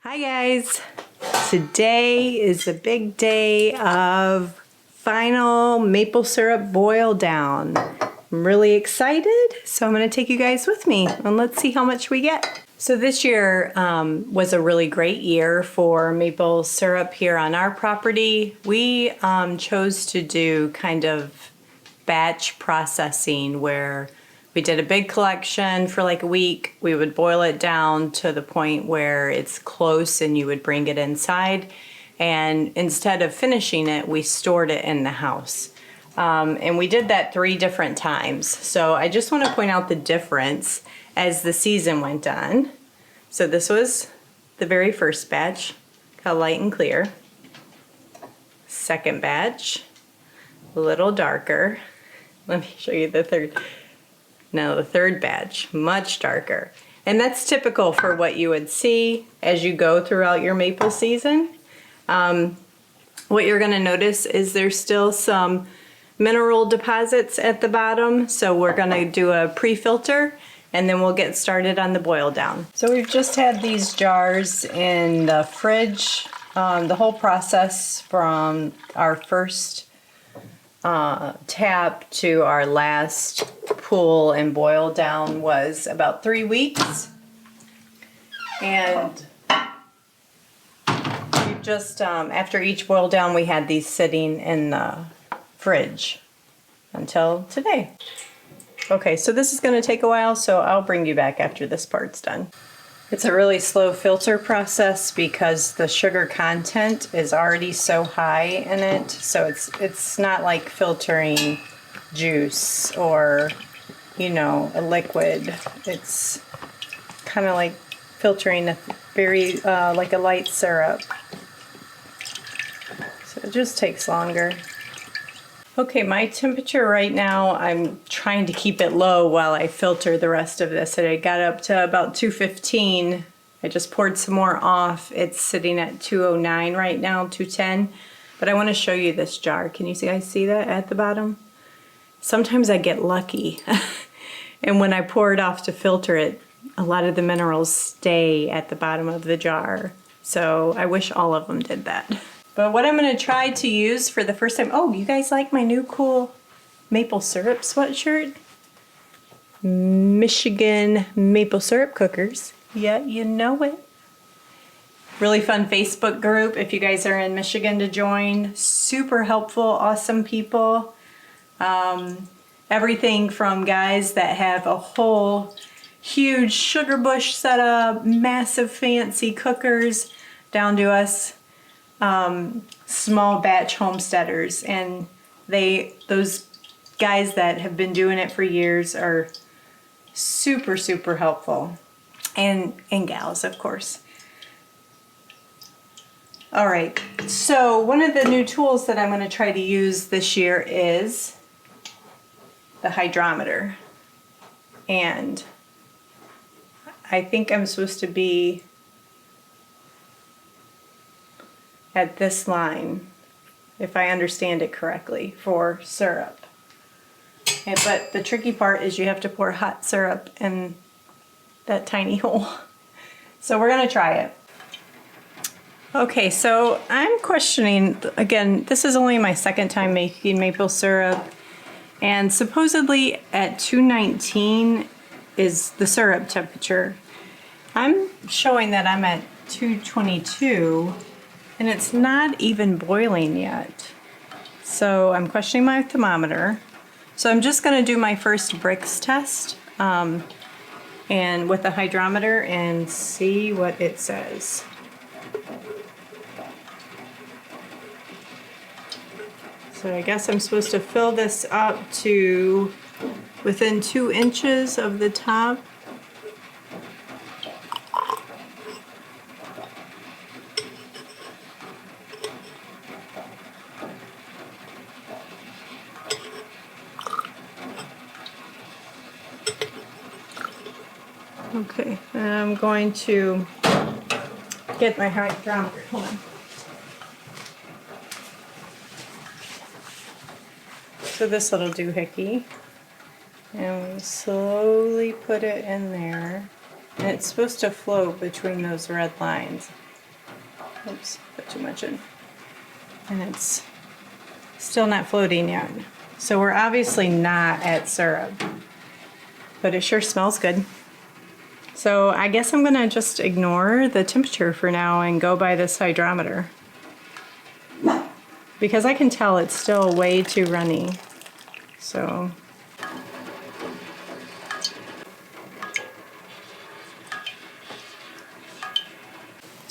Hi guys! Today is the big day of final maple syrup boil down. I'm really excited, so I'm going to take you guys with me and let's see how much we get. So this year was a really great year for maple syrup here on our property. We chose to do kind of batch processing where we did a big collection for like a week. We would boil it down to the point where it's close and you would bring it inside. And instead of finishing it, we stored it in the house. And we did that 3 different times. So I just want to point out the difference as the season went on. So this was the very first batch, kind of light and clear. Second batch, a little darker. Let me show you the third. Now the third batch, much darker. And that's typical for what you would see as you go throughout your maple season. What you're gonna notice is there's still some mineral deposits at the bottom. So we're gonna do a pre-filter and then we'll get started on the boil down. So we've just had these jars in the fridge. The whole process from our first tap to our last pull and boil down was about 3 weeks. And we just, after each boil down, we had these sitting in the fridge until today. Okay, so this is going to take a while, so I'll bring you back after this part's done. It's a really slow filter process because the sugar content is already so high in it, so it's not like filtering juice or, you know, a liquid. It's kind of like filtering a very like a light syrup. So it just takes longer. Okay, my temperature right now, I'm trying to keep it low while I filter the rest of this. And I got up to about 215. I just poured some more off. It's sitting at 209 right now, 210. But I want to show you this jar. Can you see? I see that at the bottom. Sometimes I get lucky. And when I pour it off to filter it, a lot of the minerals stay at the bottom of the jar. So I wish all of them did that. But what I'm going to try to use for the first time, oh, you guys like my new cool maple syrup sweatshirt? Michigan maple syrup cookers. Yeah, you know it. Really fun Facebook group if you guys are in Michigan to join. Super helpful, awesome people. Everything from guys that have a whole huge sugar bush set up, massive fancy cookers, down to us small batch homesteaders, and those guys that have been doing it for years are super helpful, and gals, of course. All right, so one of the new tools that I'm going to try to use this year is the hydrometer, and I think I'm supposed to be at this line, if I understand it correctly, for syrup. But the tricky part is you have to pour hot syrup in that tiny hole. So we're gonna try it. Okay, so I'm questioning, again, this is only my second time making maple syrup, and supposedly at 219 is the syrup temperature. I'm showing that I'm at 222, and it's not even boiling yet. So I'm questioning my thermometer. So I'm just gonna do my first Brix test and with the hydrometer and see what it says. So I guess I'm supposed to fill this up to within 2 inches of the top. Okay, and I'm going to get my hydrometer. Hold on. So this little doohickey, and we slowly put it in there, and it's supposed to float between those red lines. Oops, put too much in. And it's still not floating yet. So we're obviously not at syrup, but it sure smells good. So I guess I'm gonna just ignore the temperature for now and go by this hydrometer, because I can tell it's still way too runny. So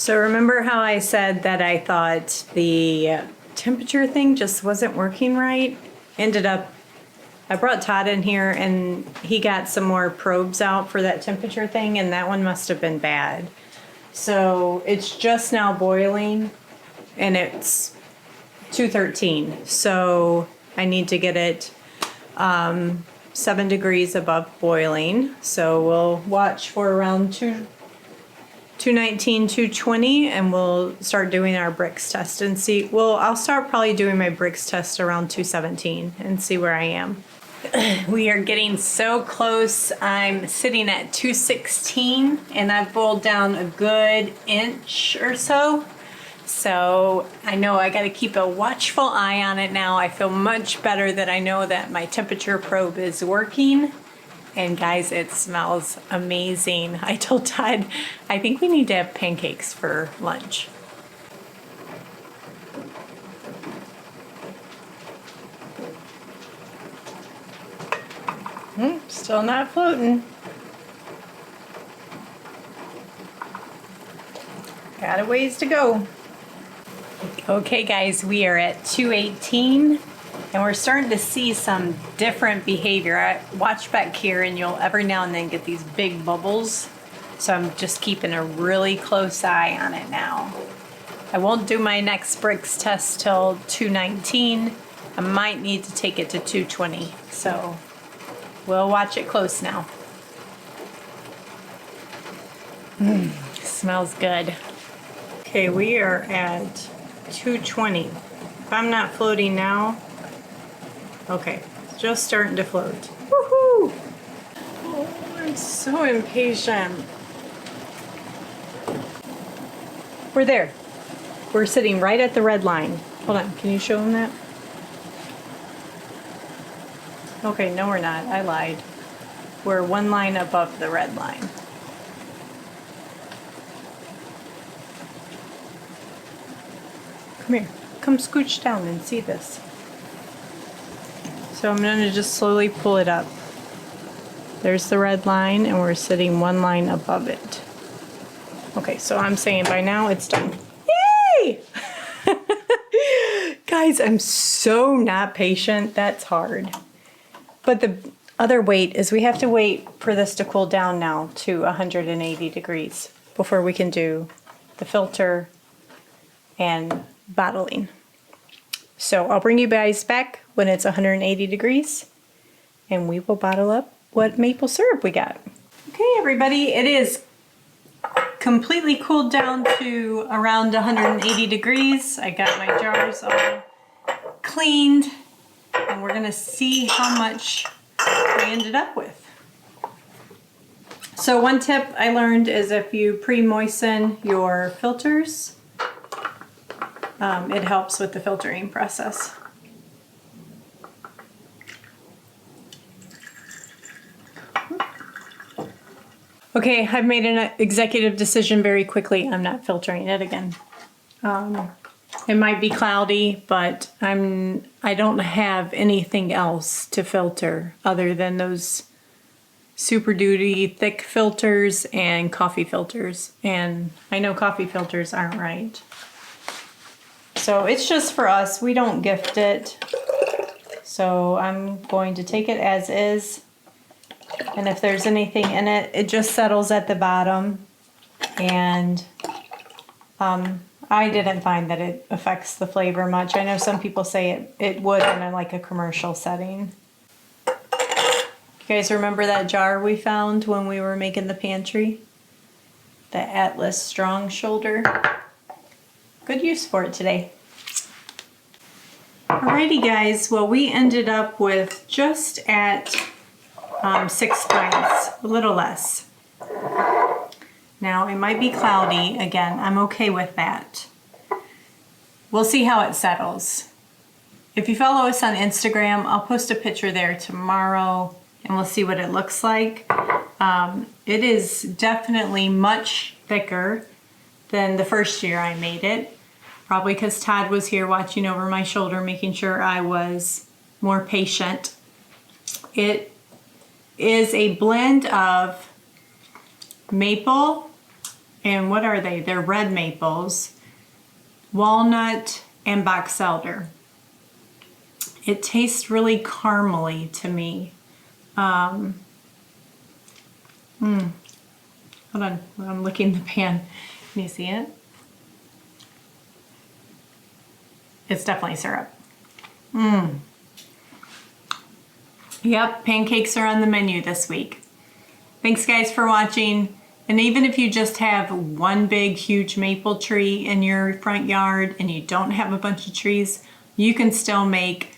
remember how I said that I thought the temperature thing just wasn't working right? Ended up, I brought Todd in here and he got some more probes out for that temperature thing, and that one must have been bad. So it's just now boiling and it's 213. So I need to get it 7 degrees above boiling. So we'll watch for around 219, 220, and we'll start doing our bricks test and see. Well, I'll start probably doing my bricks test around 217 and see where I am. We are getting so close. I'm sitting at 216 and I've boiled down a good inch or so. So I know I got to keep a watchful eye on it now. I feel much better that I know that my temperature probe is working. And guys, it smells amazing. I told Todd, I think we need to have pancakes for lunch. Still not floating. Got a ways to go. Okay guys, we are at 218. And we're starting to see some different behavior. I watch back here and you'll every now and then get these big bubbles. So I'm just keeping a really close eye on it now. I won't do my next bricks test till 219. I might need to take it to 220. So we'll watch it close now. Smells good. Okay, we are at 220. If I'm not floating now, okay, it's just starting to float. Woohoo! Oh, I'm so impatient. We're there. We're sitting right at the red line. Hold on, can you show them that? Okay, no we're not, I lied. We're one line above the red line. Come here, come scooch down and see this. So I'm going to just slowly pull it up. There's the red line and we're sitting one line above it. Okay, so I'm saying by now it's done. Yay! Guys, I'm so not patient. That's hard. But the other wait is we have to wait for this to cool down now to 180 degrees before we can do the filter and bottling. So I'll bring you guys back when it's 180 degrees and we will bottle up what maple syrup we got. Okay everybody, it is completely cooled down to around 180 degrees. I got my jars all cleaned and we're gonna see how much we ended up with. So one tip I learned is if you pre-moisten your filters, it helps with the filtering process. Okay, I've made an executive decision very quickly. I'm not filtering it again. It might be cloudy, but I don't have anything else to filter other than those Super Duty thick filters and coffee filters. And I know coffee filters aren't right. So it's just for us. We don't gift it. So I'm going to take it as is. And if there's anything in it, it just settles at the bottom. And I didn't find that it affects the flavor much. I know some people say it would in like a commercial setting. You guys remember that jar we found when we were making the pantry? The Atlas Strong Shoulder. Good use for it today. Alrighty guys, well we ended up with just at 6 pints, a little less. Now it might be cloudy again, I'm okay with that. we'll see how it settles. If you follow us on Instagram, I'll post a picture there tomorrow and we'll see what it looks like. It is definitely much thicker than the first year I made it. Probably because Todd was here watching over my shoulder, making sure I was more patient. It is a blend of maple, and what are they? They're red maples, walnut, and box elder. It tastes really caramely to me. Hold on, I'm licking the pan. Can you see it? It's definitely syrup. Yep, pancakes are on the menu this week. Thanks guys for watching. And even if you just have one big huge maple tree in your front yard and you don't have a bunch of trees, you can still make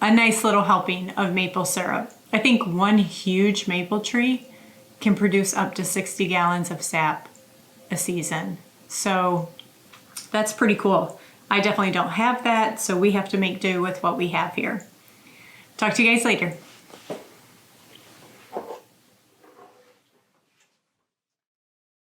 a nice little helping of maple syrup. I think one huge maple tree can produce up to 60 gallons of sap a season. So that's pretty cool. I definitely don't have that, so we have to make do with what we have here. Talk to you guys later.